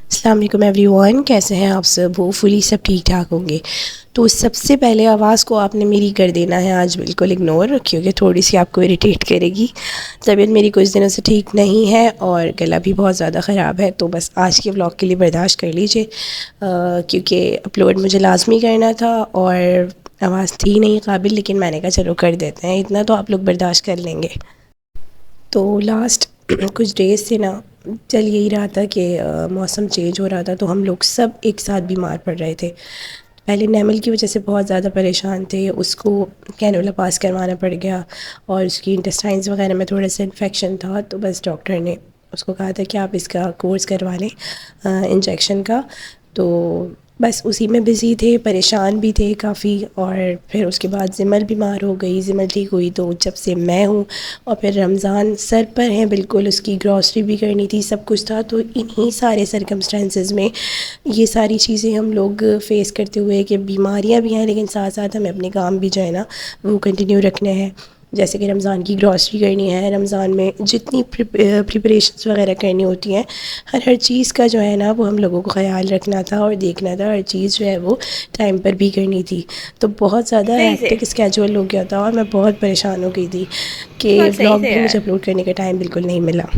अस्सलाम वालेकुम एवरीवन, कैसे हैं आप सब? होपफुली सब ठीक ठाक होंगे। तो सबसे पहले आवाज़ को आपने मेरी कर देना है आज बिल्कुल इग्नोर, क्योंकि थोड़ी सी आपको इरिटेट करेगी। तबीयत मेरी कुछ दिनों से ठीक नहीं है और गला भी बहुत ज़्यादा ख़राब है, तो बस आज के व्लॉग के लिए बर्दाश्त कर लीजिए, क्योंकि अपलोड मुझे लाजमी करना था और आवाज़ थी नहीं काबिल, लेकिन मैंने कहा चलो कर देते हैं, इतना तो आप लोग बर्दाश्त कर लेंगे। तो लास्ट कुछ डेज़ से ना चल यही रहा था कि मौसम चेंज हो रहा था, तो हम लोग सब एक साथ बीमार पड़ रहे थे। पहले नैमल की वजह से बहुत ज़्यादा परेशान थे, उसको कैनुला पास करवाना पड़ गया और उसकी इंटेस्टाइन्स वगैरह में थोड़ा सा इन्फेक्शन था, तो बस डॉक्टर ने उसको कहा था कि आप इसका कोर्स करवा लें इंजेक्शन का। तो बस उसी में बिज़ी थे, परेशान भी थे काफ़ी। और फिर उसके बाद ज़िमल बीमार हो गई, ज़िमल ठीक हुई तो जब से मैं हूँ, और फिर रमज़ान सर पर है बिल्कुल, उसकी ग्रॉसरी भी करनी थी, सब कुछ था। तो इन्हीं सारे सर्कमस्टेंसेस में ये सारी चीज़ें हम लोग फ़ेस करते हुए कि बीमारियाँ भी हैं, लेकिन साथ साथ हमें अपने काम भी जो है ना वो कंटिन्यू रखने हैं। जैसे कि रमज़ान की ग्रॉसरी करनी है, रमज़ान में जितनी प्रिपरेशंस वगैरह करनी होती हैं, हर चीज़ का जो है ना वो हम लोगों को ख़याल रखना था और देखना था, हर चीज़ जो है वो टाइम पर भी करनी थी। तो बहुत ज़्यादा हैक्टिक स्केजुअल हो गया था और मैं बहुत परेशान हो गई थी कि व्लॉग भी मुझे अपलोड करने का टाइम बिल्कुल नहीं मिला।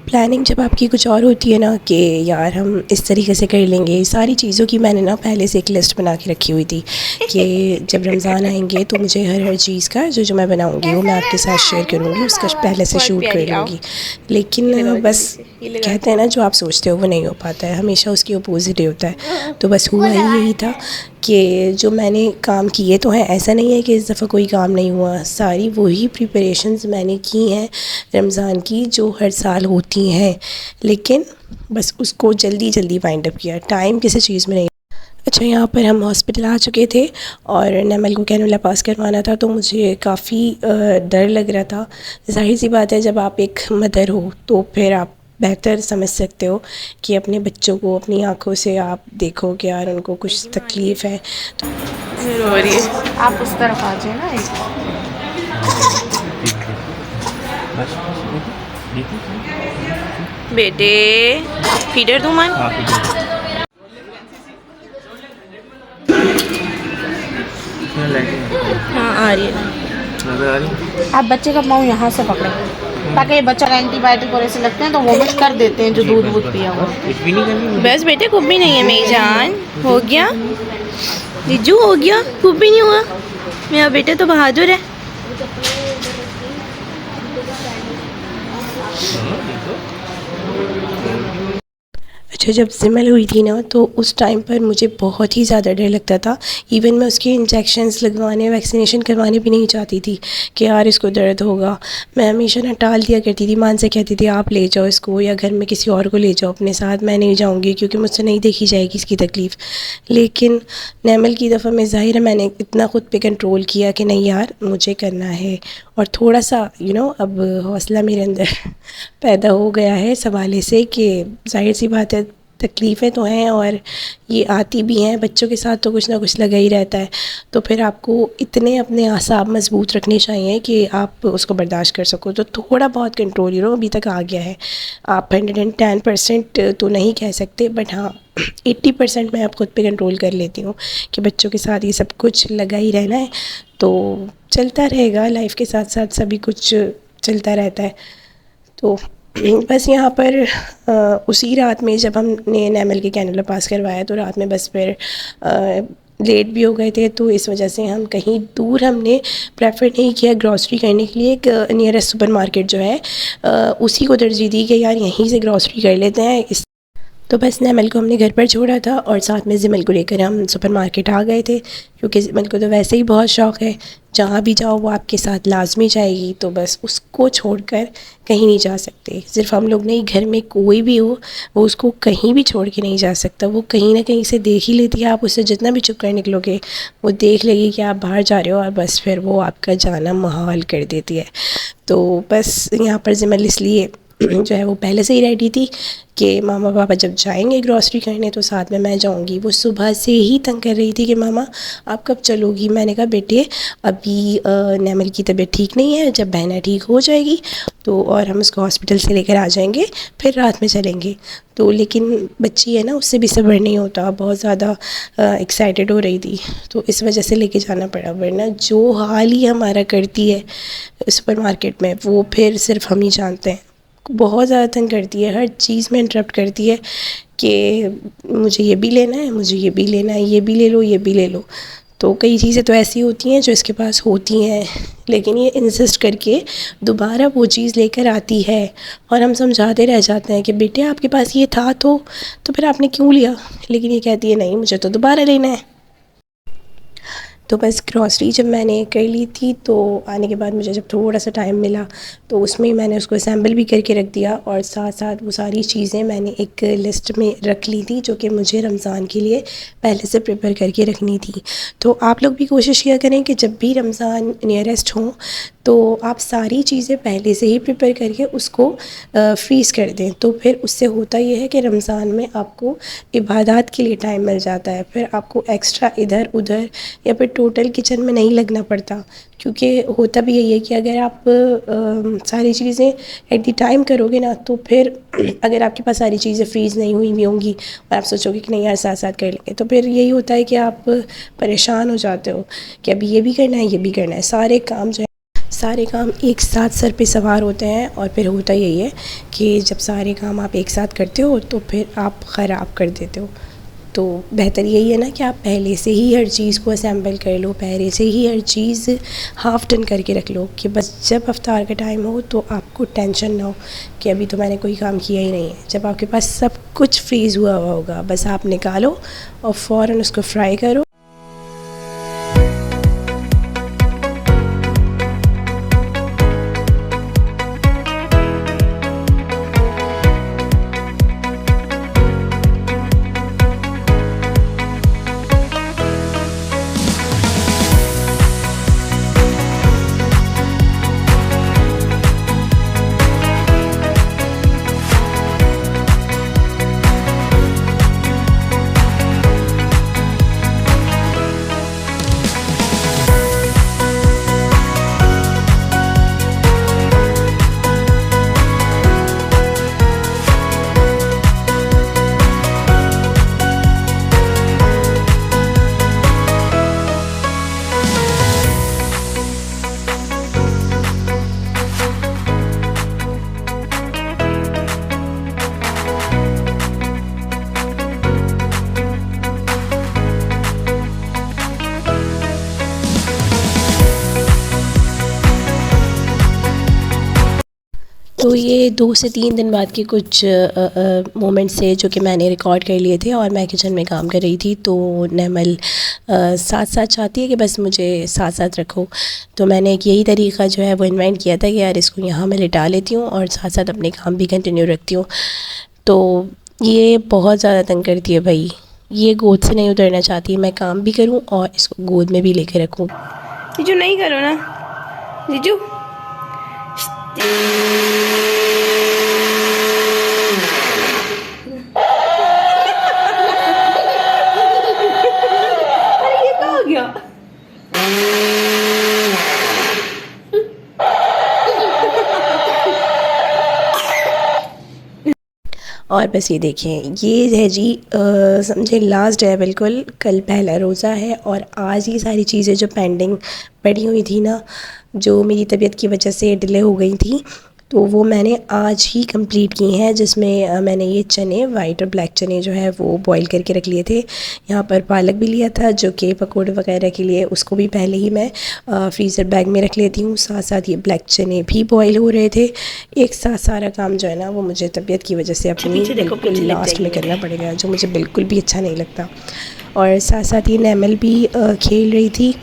प्लानिंग जब आपकी कुछ और होती है ना कि यार हम इस तरीके से कर लेंगे, सारी चीज़ों की मैंने ना पहले से एक लिस्ट बना के रखी हुई थी कि जब रमज़ान आएंगे तो मुझे हर चीज़ का जो मैं बनाऊंगी वो मैं आपके साथ शेयर करूंगी, उसका पहले से शूट कर लूँगी। लेकिन बस कहते हैं ना जो आप सोचते हो वो नहीं हो पाता है, हमेशा उसकी अपोज़िट ही होता है। तो बस हुआ ही यही था कि जो मैंने काम किए तो हैं, ऐसा नहीं है कि इस दफ़ा कोई काम नहीं हुआ, सारी वही प्रिपरेशंस मैंने की हैं रमज़ान की जो हर साल होती हैं, लेकिन बस उसको जल्दी जल्दी वाइंड अप किया, टाइम किसी चीज़ में नहीं। अच्छा, यहाँ पर हम हॉस्पिटल आ चुके थे और नैमल को कैनुला पास करवाना था, तो मुझे काफ़ी डर लग रहा था। ज़ाहिर सी बात है, जब आप एक मदर हो तो फिर आप बेहतर समझ सकते हो कि अपने बच्चों को अपनी आँखों से आप देखो कि यार उनको कुछ तकलीफ़ है। तो रो रही है, आप उस तरफ आ जाए ना एक। बेटे फीडर दूँ मैं? हाँ आ रही है। आप बच्चे का पाँव यहाँ से पकड़े ताकि ये बच्चा एंटीबायोटिक और ऐसे लगते हैं तो वोमिट कर देते हैं जो दूध वूध पिया हुआ। बस बेटे कुछ भी नहीं है मेरी जान। हो गया जीजू, हो गया, कुछ भी नहीं हुआ। मेरा बेटा तो बहादुर है। अच्छा, जब सिमल हुई थी ना तो उस टाइम पर मुझे बहुत ही ज़्यादा डर लगता था। इवन मैं उसके इंजेक्शन्स लगवाने, वैक्सीनेशन करवाने भी नहीं चाहती थी कि यार इसको दर्द होगा। मैं हमेशा ना टाल दिया करती थी, मान से कहती थी आप ले जाओ इसको या घर में किसी और को ले जाओ अपने साथ, मैं नहीं जाऊँगी क्योंकि मुझसे नहीं देखी जाएगी इसकी तकलीफ़। लेकिन नैमल की दफ़ा में ज़ाहिर है मैंने इतना ख़ुद पे कंट्रोल किया कि नहीं यार मुझे करना है, और थोड़ा सा अब हौसला मेरे अंदर पैदा हो गया है इस हवाले से कि ज़ाहिर सी बात है तकलीफ़ें तो हैं और ये आती भी हैं, बच्चों के साथ तो कुछ ना कुछ लगा ही रहता है। तो फिर आपको इतने अपने आसाब मज़बूत रखने चाहिए कि आप उसको बर्दाश्त कर सको। तो थोड़ा बहुत कंट्रोल अभी तक आ गया है। आप 110% तो नहीं कह सकते, बट हाँ 80% मैं आप ख़ुद पे कंट्रोल कर लेती हूँ कि बच्चों के साथ ये सब कुछ लगा ही रहना है। तो चलता रहेगा, लाइफ के साथ साथ सभी कुछ चलता रहता है। तो बस यहाँ पर उसी रात में जब हमने नैमल के कैनुला पास करवाया तो रात में बस फिर लेट भी हो गए थे, तो इस वजह से हम कहीं दूर हमने प्रेफर नहीं किया ग्रॉसरी करने के लिए। एक नियरेस्ट सुपर मार्केट जो है उसी को तरजीह दी कि यार यहीं से ग्रॉसरी कर लेते हैं। इस तो बस नैमल को हमने घर पर छोड़ा था और साथ में ज़िमल को लेकर हम सुपर मार्केट आ गए थे, क्योंकि ज़िमल को तो वैसे ही बहुत शौक़ है, जहाँ भी जाओ वो आपके साथ लाजमी जाएगी, तो बस उसको छोड़कर कहीं नहीं जा सकते। सिर्फ हम लोग नहीं, घर में कोई भी हो वो उसको कहीं भी छोड़ के नहीं जा सकता। वो कहीं ना कहीं से देख ही लेती है, आप उससे जितना भी चुप कर निकलोगे वो देख लेगी कि आप बाहर जा रहे हो और बस फिर वो आपका जाना माहौल कर देती है। तो बस यहाँ पर ज़िमल इसलिए जो है वो पहले से ही रेडी थी कि मामा पापा जब जाएंगे ग्रॉसरी करने तो साथ में मैं जाऊंगी। वो सुबह से ही तंग कर रही थी कि मामा आप कब चलोगी। मैंने कहा बेटे अभी नैमल की तबीयत ठीक नहीं है, जब बहना ठीक हो जाएगी तो और हम उसको हॉस्पिटल से लेकर आ जाएंगे फिर रात में चलेंगे। तो लेकिन बच्ची है ना, उससे भी सब्र नहीं होता, बहुत ज़्यादा एक्साइटेड हो रही थी तो इस वजह से लेके जाना पड़ा। वरना जो हाल ही हमारा करती है सुपर मार्केट में वो फिर सिर्फ हम ही जानते हैं। बहुत ज़्यादा तंग करती है, हर चीज़ में इंटरप्ट करती है कि मुझे ये भी लेना है, मुझे ये भी लेना है, ये भी ले लो, ये भी ले लो। तो कई चीज़ें तो ऐसी होती हैं जो इसके पास होती हैं लेकिन ये इंसिस्ट करके दोबारा वो चीज़ लेकर आती है और हम समझाते रह जाते हैं कि बेटे आपके पास ये था तो फिर आपने क्यों लिया। लेकिन ये कहती है नहीं मुझे तो दोबारा लेना है। तो बस ग्रॉसरी जब मैंने कर ली थी तो आने के बाद मुझे जब थोड़ा सा टाइम मिला तो उसमें ही मैंने उसको असेंबल भी करके रख दिया और साथ साथ वो सारी चीज़ें मैंने एक लिस्ट में रख ली थी जो कि मुझे रमज़ान के लिए पहले से प्रिपेयर करके रखनी थी। तो आप लोग भी कोशिश किया करें कि जब भी रमज़ान नियरेस्ट हो तो आप सारी चीज़ें पहले से ही प्रिपेयर करके उसको फ्रीज़ कर दें। तो फिर उससे होता ये है कि रमज़ान में आपको इबादत के लिए टाइम मिल जाता है, फिर आपको एक्स्ट्रा इधर उधर या फिर टोटल किचन में नहीं लगना पड़ता। क्योंकि होता भी यही है कि अगर आप सारी चीज़ें एट द टाइम करोगे ना तो फिर अगर आपके पास सारी चीज़ें फ्रीज़ नहीं हुई भी होंगी और आप सोचोगे कि नहीं यार साथ साथ कर लेंगे तो फिर यही होता है कि आप परेशान हो जाते हो कि अभी ये भी करना है, ये भी करना है। सारे काम एक साथ सर पे सवार होते हैं और फिर होता यही है कि जब सारे काम आप एक साथ करते हो तो फिर आप ख़राब कर देते हो। तो बेहतर यही है ना कि आप पहले से ही हर चीज़ को असेंबल कर लो, पहले से ही हर चीज़ हाफ़ डन करके रख लो कि बस जब अफ्तार का टाइम हो तो आपको टेंशन ना हो कि अभी तो मैंने कोई काम किया ही नहीं है। जब आपके पास सब कुछ फ्रीज़ हुआ होगा बस आप निकालो और फ़ौरन उसको फ्राई करो। तो ये 2 से 3 दिन बाद के कुछ मोमेंट्स थे जो कि मैंने रिकॉर्ड कर लिए थे और मैं किचन में काम कर रही थी। तो नैमल साथ साथ चाहती है कि बस मुझे साथ साथ रखो। तो मैंने एक यही तरीका जो है वो इन्वेंट किया था कि यार इसको यहाँ मैं लिटा लेती हूँ और साथ साथ अपने काम भी कंटिन्यू रखती हूँ। तो ये बहुत ज़्यादा तंग करती है भाई, ये गोद से नहीं उतरना चाहती। मैं काम भी करूँ और इसको गोद में भी लेके रखूँ। जीजू नहीं करो ना जीजू। अरे ये क्या हो गया? और बस ये देखें, ये है जी समझे लास्ट है बिल्कुल। कल पहला रोज़ा है और आज ये सारी चीज़ें जो पेंडिंग पड़ी हुई थी ना, जो मेरी तबीयत की वजह से डिले हो गई थी, तो वो मैंने आज ही कंप्लीट की हैं। जिसमें मैंने ये चने, वाइट और ब्लैक चने जो है वो बॉईल करके रख लिए थे। यहाँ पर पालक भी लिया था जो कि पकौड़े वगैरह के लिए, उसको भी पहले ही मैं फ्रीज़र बैग में रख लेती हूँ। साथ साथ ये ब्लैक चने भी बॉईल हो रहे थे। एक साथ सारा काम जो है ना वो मुझे तबीयत की वजह से अपनी बिल्कुल लास्ट में करना पड़ेगा, जो मुझे बिल्कुल भी अच्छा नहीं लगता। और साथ साथ ये नैमल भी खेल रही थी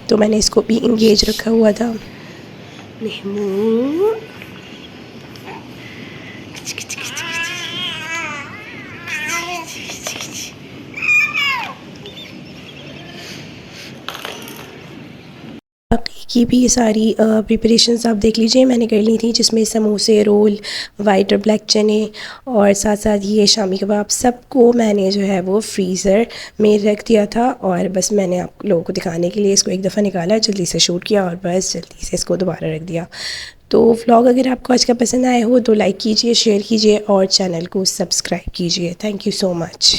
तो मैंने इसको भी इंगेज रखा हुआ था। की भी ये सारी प्रिपरेशंस आप देख लीजिए मैंने कर ली थी, जिसमें समोसे, रोल, वाइट और ब्लैक चने और साथ साथ ये शामी कबाब, सबको मैंने जो है वो फ्रीज़र में रख दिया था। और बस मैंने आप लोगों को दिखाने के लिए इसको एक दफ़ा निकाला, जल्दी से शूट किया और बस जल्दी से इसको दोबारा रख दिया। तो व्लॉग अगर आपको आज का पसंद आए हो तो लाइक कीजिए, शेयर कीजिए और चैनल को सब्सक्राइब कीजिए। Thank you so much.